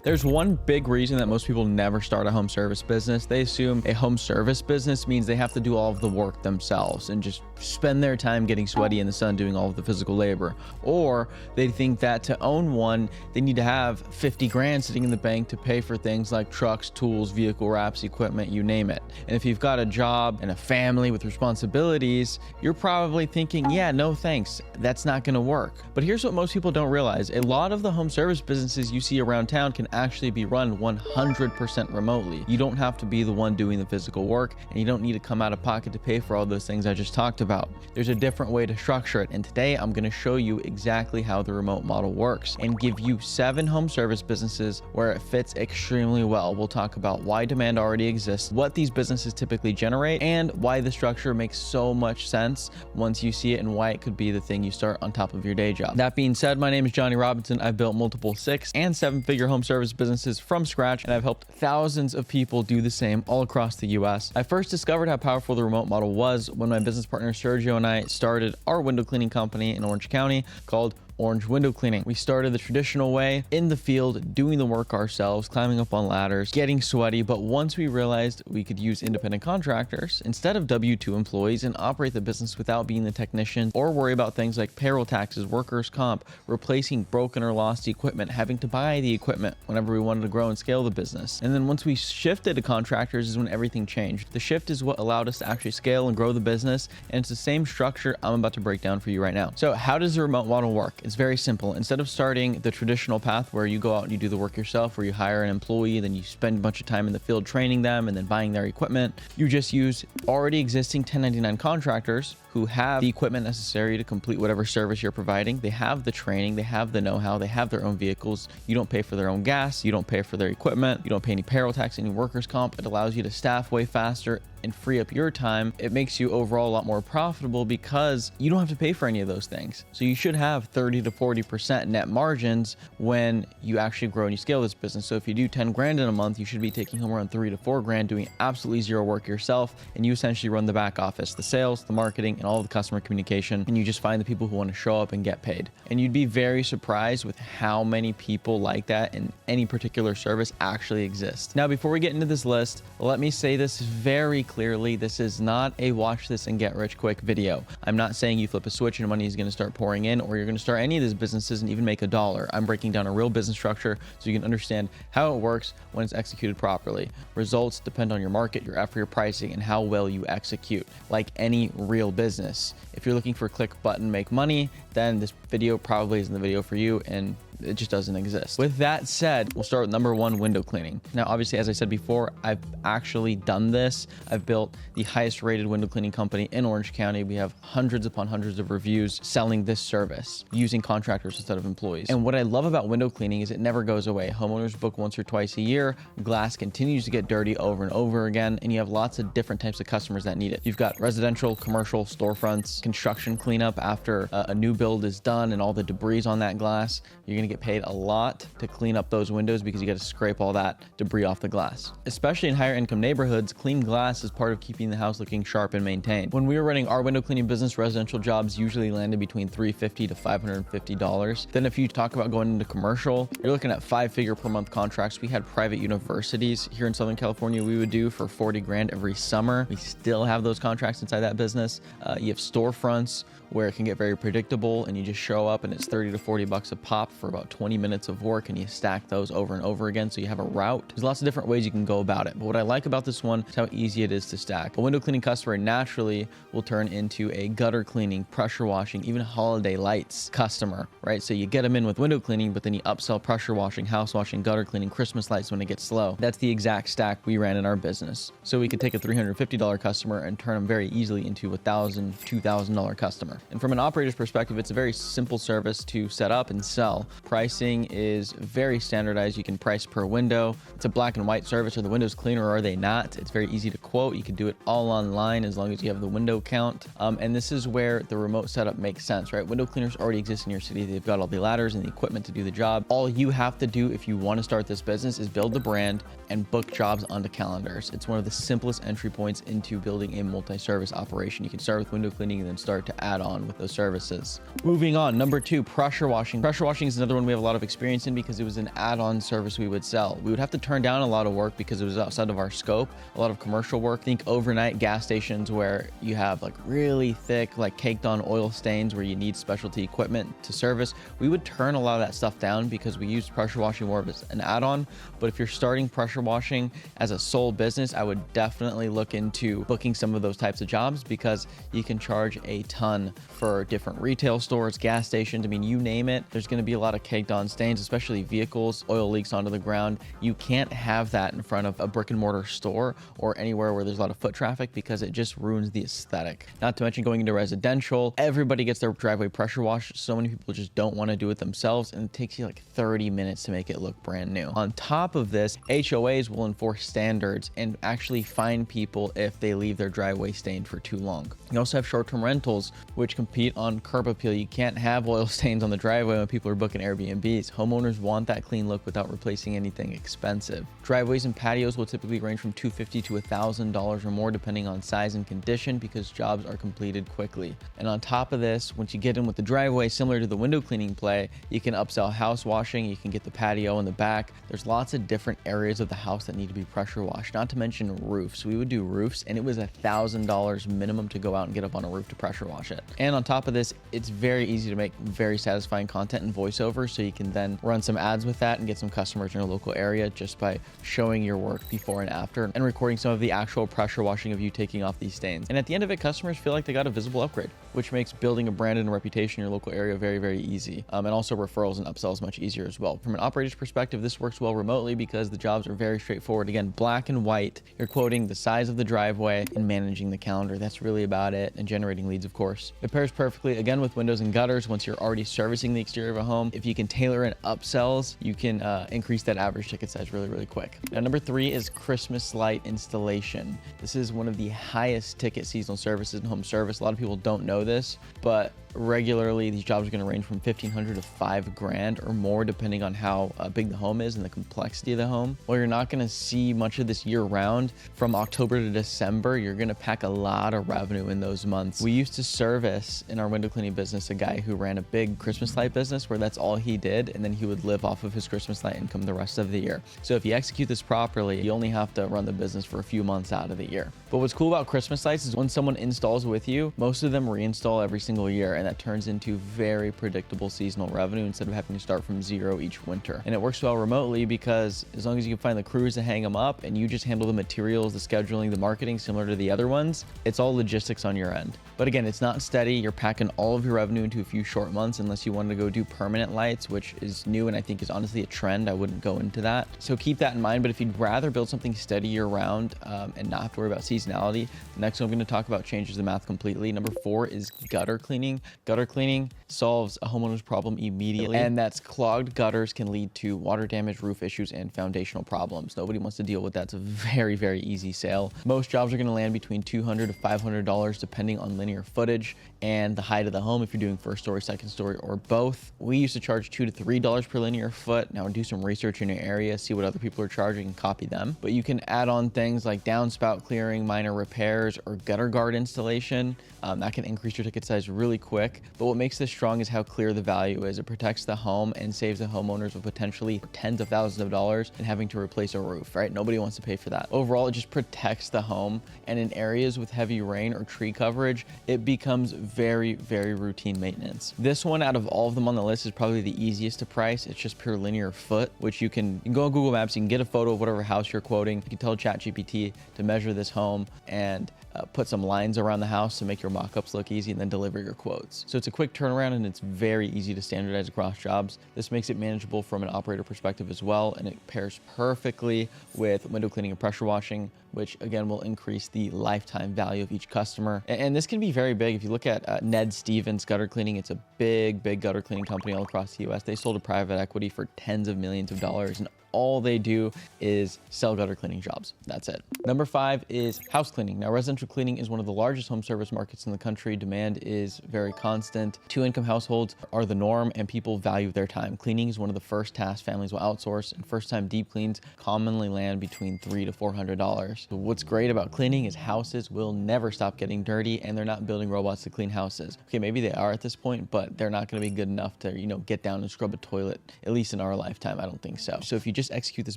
There's one big reason that most people never start a home service business. They assume a home service business means they have to do all of the work themselves and just spend their time getting sweaty in the sun doing all of the physical labor. Or they think that to own one, they need to have 50 grand sitting in the bank to pay for things like trucks, tools, vehicle wraps, equipment, you name it. And if you've got a job and a family with responsibilities, you're probably thinking, yeah, no thanks, that's not gonna work. But here's what most people don't realize. A lot of the home service businesses you see around town can actually be run 100% remotely. You don't have to be the one doing the physical work, and you don't need to come out of pocket to pay for all those things I just talked about. There's a different way to structure it, and today I'm going to show you exactly how the remote model works and give you 7 home service businesses where it fits extremely well. We'll talk about why demand already exists, what these businesses typically generate, and why the structure makes so much sense once you see it, and why it could be the thing you start on top of your day job. That being said, my name is Johnny Robinson. I've built multiple 6- and 7-figure home service businesses from scratch, and I've helped thousands of people do the same all across the US. I first discovered how powerful the remote model was when my business partner Sergio and I started our window cleaning company in Orange County called Orange Window Cleaning. We started the traditional way in the field, doing the work ourselves, climbing up on ladders, getting sweaty. But once we realized we could use independent contractors instead of W-2 employees and operate the business without being the technician or worry about things like payroll taxes, workers' comp, replacing broken or lost equipment, having to buy the equipment whenever we wanted to grow and scale the business. And then once we shifted to contractors is when everything changed. The shift is what allowed us to actually scale and grow the business. And it's the same structure I'm about to break down for you right now. So how does the remote model work? It's very simple. Instead of starting the traditional path where you go out and you do the work yourself, where you hire an employee, then you spend a bunch of time in the field training them and then buying their equipment, you just use already existing 1099 contractors who have the equipment necessary to complete whatever service you're providing. They have the training, they have the know-how, they have their own vehicles. You don't pay for their own gas, you don't pay for their equipment, you don't pay any payroll tax, any workers' comp. It allows you to staff way faster and free up your time. It makes you overall a lot more profitable because you don't have to pay for any of those things. So you should have 30 to 40% net margins when you actually grow and you scale this business. So if you do 10 grand in a month, you should be taking home around 3 to 4 grand doing absolutely zero work yourself. And you essentially run the back office, the sales, the marketing, and all of the customer communication. And you just find the people who want to show up and get paid. And you'd be very surprised with how many people like that in any particular service actually exist. Now, before we get into this list, let me say this very clearly. This is not a watch this and get rich quick video. I'm not saying you flip a switch and money is going to start pouring in, or you're going to start any of these businesses and even make $1. I'm breaking down a real business structure so you can understand how it works when it's executed properly. Results depend on your market, your effort, your pricing, and how well you execute, like any real business. If you're looking for click button, make money, then this video probably isn't the video for you, and it just doesn't exist. With that said, we'll start with number 1, window cleaning. Now, obviously, as I said before, I've actually done this. I've built the highest rated window cleaning company in Orange County. We have hundreds upon hundreds of reviews selling this service using contractors instead of employees. And what I love about window cleaning is it never goes away. Homeowners book once or twice a year. Glass continues to get dirty over and over again, and you have lots of different types of customers that need it. You've got residential, commercial, storefronts, construction cleanup after a new build is done and all the debris on that glass. You're gonna get paid a lot to clean up those windows because you got to scrape all that debris off the glass. Especially in higher income neighborhoods, clean glass is part of keeping the house looking sharp and maintained. When we were running our window cleaning business, residential jobs usually landed between $350 to $550. Then if you talk about going into commercial, you're looking at 5-figure per month contracts. We had private universities here in Southern California we would do for 40 grand every summer. We still have those contracts inside that business. You have storefronts where it can get very predictable and you just show up and it's 30 to 40 bucks a pop for about 20 minutes of work, and you stack those over and over again so you have a route. There's lots of different ways you can go about it, but what I like about this one is how easy it is to stack. A window cleaning customer naturally will turn into a gutter cleaning, pressure washing, even holiday lights customer, right? So you get them in with window cleaning, but then you upsell pressure washing, house washing, gutter cleaning, Christmas lights when it gets slow. That's the exact stack we ran in our business. So we could take a $350 customer and turn them very easily into a $1,000, $2,000 customer. And from an operator's perspective, it's a very simple service to set up and sell. Pricing is very standardized. You can price per window. It's a black and white service. Are the windows clean or are they not? It's very easy to quote. You can do it all online as long as you have the window count. And this is where the remote setup makes sense, right? Window cleaners already exist in your city. They've got all the ladders and the equipment to do the job. All you have to do if you want to start this business is build the brand and book jobs onto calendars. It's one of the simplest entry points into building a multi-service operation. You can start with window cleaning and then start to add on with those services. Moving on, number 2, pressure washing. Pressure washing is another one we have a lot of experience in because it was an add-on service we would sell. We would have to turn down a lot of work because it was outside of our scope, a lot of commercial work. Think overnight gas stations where you have like really thick, like caked on oil stains where you need specialty equipment to service. We would turn a lot of that stuff down because we use pressure washing more as an add-on. But if you're starting pressure washing as a sole business, I would definitely look into booking some of those types of jobs because you can charge a ton for different retail stores, gas stations. I mean, you name it, there's going to be a lot of caked on stains, especially vehicles, oil leaks onto the ground. You can't have that in front of a brick and mortar store or anywhere where there's a lot of foot traffic because it just ruins the aesthetic. Not to mention going into residential, everybody gets their driveway pressure washed. So many people just don't want to do it themselves, and it takes you like 30 minutes to make it look brand new. On top of this, HOAs will enforce standards and actually fine people if they leave their driveway stained for too long. You also have short-term rentals, which compete on curb appeal. You can't have oil stains on the driveway when people are booking Airbnbs. Homeowners want that clean look without replacing anything expensive. Driveways and patios will typically range from $250 to $1,000 or more depending on size and condition because jobs are completed quickly. And on top of this, once you get in with the driveway, similar to the window cleaning play, you can upsell house washing, you can get the patio in the back. There's lots of different areas of the house that need to be pressure washed, not to mention roofs. We would do roofs and it was $1,000 minimum to go out and get up on a roof to pressure wash it. And on top of this, it's very easy to make very satisfying content and voiceover, so you can then run some ads with that and get some customers in your local area just by showing your work before and after and recording some of the actual pressure washing of you taking off these stains. And at the end of it, customers feel like they got a visible upgrade, which makes building a brand and a reputation in your local area very, very easy. And also referrals and upsells much easier as well. From an operator's perspective, this works well remotely because the jobs are very straightforward. Again, black and white. You're quoting the size of the driveway and managing the calendar. That's really about it. And generating leads, of course. It pairs perfectly, again, with windows and gutters. Once you're already servicing the exterior of a home, if you can tailor in upsells, you can increase that average ticket size really, really quick. Now, number 3 is Christmas light installation. This is one of the highest ticket seasonal services in home service. A lot of people don't know this, but regularly these jobs are going to range from $1,500 to $5,000 or more depending on how big the home is and the complexity of the home. While you're not going to see much of this year round, from October to December you're going to pack a lot of revenue in those months. We used to service in our window cleaning business a guy who ran a big Christmas light business where that's all he did, and then he would live off of his Christmas light income the rest of the year. So if you execute this properly, you only have to run the business for a few months out of the year. But what's cool about Christmas lights is when someone installs with you, most of them reinstall every single year, and that turns into very predictable seasonal revenue instead of having to start from zero each winter. And it works well remotely because as long as you can find the crews to hang them up and you just handle the materials, the scheduling, the marketing, similar to the other ones, it's all logistics on your end. But again, it's not steady. You're packing all of your revenue into a few short months unless you wanted to go do permanent lights, which is new and I think is honestly a trend. I wouldn't go into that. So keep that in mind. But if you'd rather build something steady year round and not have to worry about seasonality, the next one I'm going to talk about changes the math completely. Number 4 is gutter cleaning. Gutter cleaning solves a homeowner's problem immediately, and that's clogged gutters can lead to water damage, roof issues, and foundational problems. Nobody wants to deal with that. It's a very, very easy sale. Most jobs are going to land between $200 to $500 depending on linear footage and the height of the home if you're doing first story, second story, or both. We used to charge $2 to $3 per linear foot. Now do some research in your area, see what other people are charging and copy them. But you can add on things like downspout clearing, minor repairs, or gutter guard installation. That can increase your ticket size really quick. But what makes this strong is how clear the value is. It protects the home and saves the homeowners of potentially tens of thousands of dollars in having to replace a roof, right? Nobody wants to pay for that. Overall, it just protects the home. And in areas with heavy rain or tree coverage, it becomes very, very routine maintenance. This one out of all of them on the list is probably the easiest to price. It's just per linear foot, which you can go on Google Maps, you can get a photo of whatever house you're quoting. You can tell ChatGPT to measure this home and put some lines around the house to make your mock-ups look easy and then deliver your quotes. So it's a quick turnaround and it's very easy to standardize across jobs. This makes it manageable from an operator perspective as well, and it pairs perfectly with window cleaning and pressure washing, which again will increase the lifetime value of each customer. And this can be very big. If you look at Ned Stevens Gutter Cleaning, it's a big gutter cleaning company all across the US. They sold to private equity for tens of millions of dollars, and all they do is sell gutter cleaning jobs. That's it. Number 5 is house cleaning. Now, residential cleaning is one of the largest home service markets in the country. Demand is very constant. 2-income households are the norm, and people value their time. Cleaning is one of the first tasks families will outsource, and first-time deep cleans commonly land between $300 to $400. So what's great about cleaning is houses will never stop getting dirty, and they're not building robots to clean houses. Okay, maybe they are at this point, but they're not going to be good enough to, get down and scrub a toilet, at least in our lifetime. I don't think so. So if you just execute this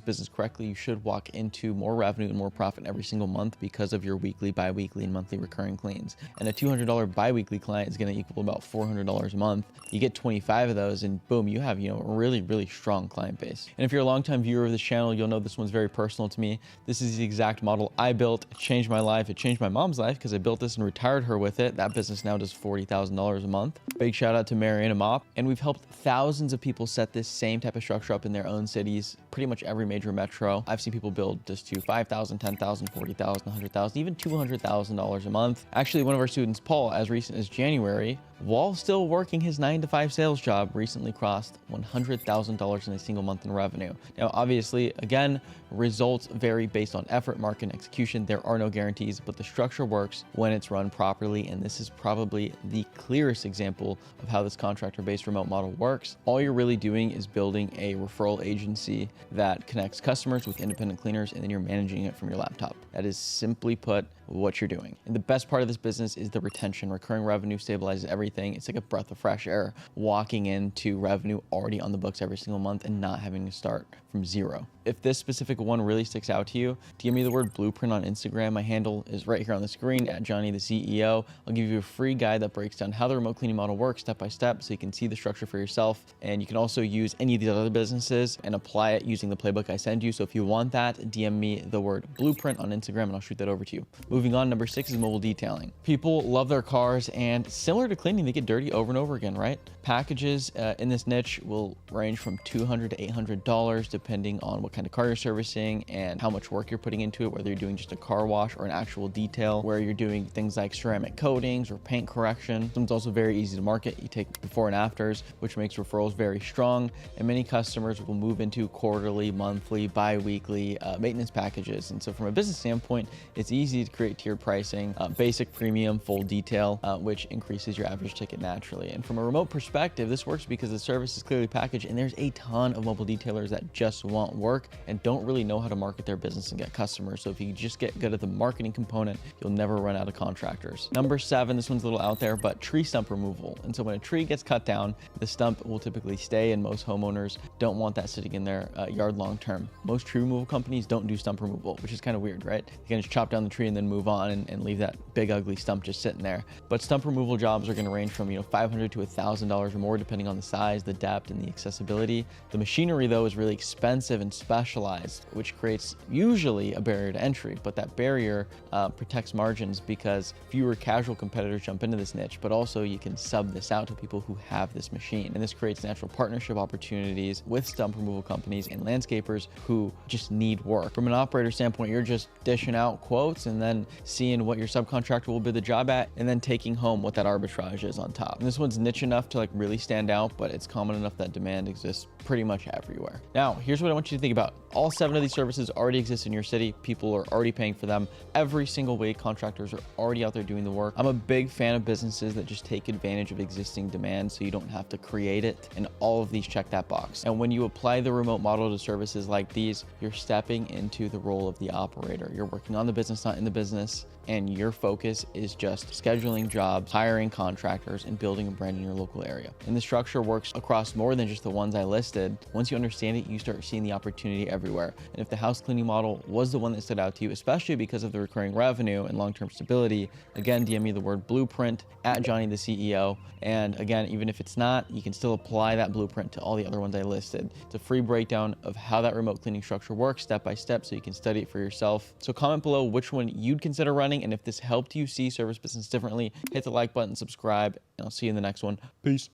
business correctly, you should walk into more revenue and more profit every single month because of your weekly, bi-weekly, and monthly recurring cleans. And a $200 bi-weekly client is going to equal about $400 a month. You get 25 of those and boom, you have, a really, really strong client base. And if you're a longtime viewer of this channel, you'll know this one's very personal to me. This is the exact model I built. It changed my life. It changed my mom's life because I built this and retired her with it. That business now does $40,000 a month. Big shout out to Mary and Mop. And we've helped thousands of people set this same type of structure up in their own cities, pretty much every major metro. I've seen people build just to $5,000, $10,000, $40,000, $100,000, even $200,000 a month. Actually, one of our students, Paul, as recent as January, while still working his 9-to-5 sales job, recently crossed $100,000 in a single month in revenue. Now, obviously, again, results vary based on effort, market, and execution. There are no guarantees, but the structure works when it's run properly, and this is probably the clearest example of how this contractor-based remote model works. All you're really doing is building a referral agency that connects customers with independent cleaners, and then you're managing it from your laptop. That is, simply put, what you're doing. And the best part of this business is the retention. Recurring revenue stabilizes everything. It's like a breath of fresh air walking into revenue already on the books every single month and not having to start from zero. If this specific one really sticks out to you, DM me the word blueprint on Instagram. My handle is right here on the screen at Johnny the CEO. I'll give you a free guide that breaks down how the remote cleaning model works step by step so you can see the structure for yourself. And you can also use any of these other businesses and apply it using the playbook I send you. So if you want that, DM me the word blueprint on Instagram and I'll shoot that over to you. Moving on, number 6 is mobile detailing. People love their cars, and similar to cleaning, they get dirty over and over again, right? Packages in this niche will range from $200 to $800 depending on what kind of car you're servicing and how much work you're putting into it, whether you're doing just a car wash or an actual detail where you're doing things like ceramic coatings or paint correction. It's also very easy to market. You take before and afters, which makes referrals very strong, and many customers will move into quarterly, monthly, bi-weekly maintenance packages. And so from a business standpoint, it's easy to create tiered pricing, basic, premium, full detail, which increases your average ticket naturally. And from a remote perspective, this works because the service is clearly packaged, and there's a ton of mobile detailers that just want work and don't really know how to market their business and get customers. So if you just get good at the marketing component, you'll never run out of contractors. Number 7, this one's a little out there, but tree stump removal. And so when a tree gets cut down, the stump will typically stay, and most homeowners don't want that sitting in their yard long term. Most tree removal companies don't do stump removal, which is kind of weird, right? You can just chop down the tree and then move on and leave that big ugly stump just sitting there. But stump removal jobs are going to range from $500 to $1,000 or more depending on the size, the depth, and the accessibility. The machinery though is really expensive and specialized, which creates usually a barrier to entry, but that barrier protects margins because fewer casual competitors jump into this niche, but also you can sub this out to people who have this machine. And this creates natural partnership opportunities with stump removal companies and landscapers who just need work. From an operator standpoint, you're just dishing out quotes and then seeing what your subcontractor will bid the job at and then taking home what that arbitrage is on top. And this one's niche enough to really stand out, but it's common enough that demand exists pretty much everywhere. Now, here's what I want you to think about. All 7 of these services already exist in your city. People are already paying for them every single week. Contractors are already out there doing the work. I'm a big fan of businesses that just take advantage of existing demand so you don't have to create it, and all of these check that box. And when you apply the remote model to services like these, you're stepping into the role of the operator. You're working on the business, not in the business, and your focus is just scheduling jobs, hiring contractors, and building a brand in your local area. And the structure works across more than just the ones I listed. Once you understand it, you start seeing the opportunity everywhere. And if the house cleaning model was the one that stood out to you, especially because of the recurring revenue and long-term stability, again, DM me the word blueprint at Johnny the CEO. And again, even if it's not, you can still apply that blueprint to all the other ones I listed. It's a free breakdown of how that remote cleaning structure works step by step so you can study it for yourself. So comment below which one you'd consider running, and if this helped you see service business differently, hit the like button, subscribe, and I'll see you in the next one. Peace.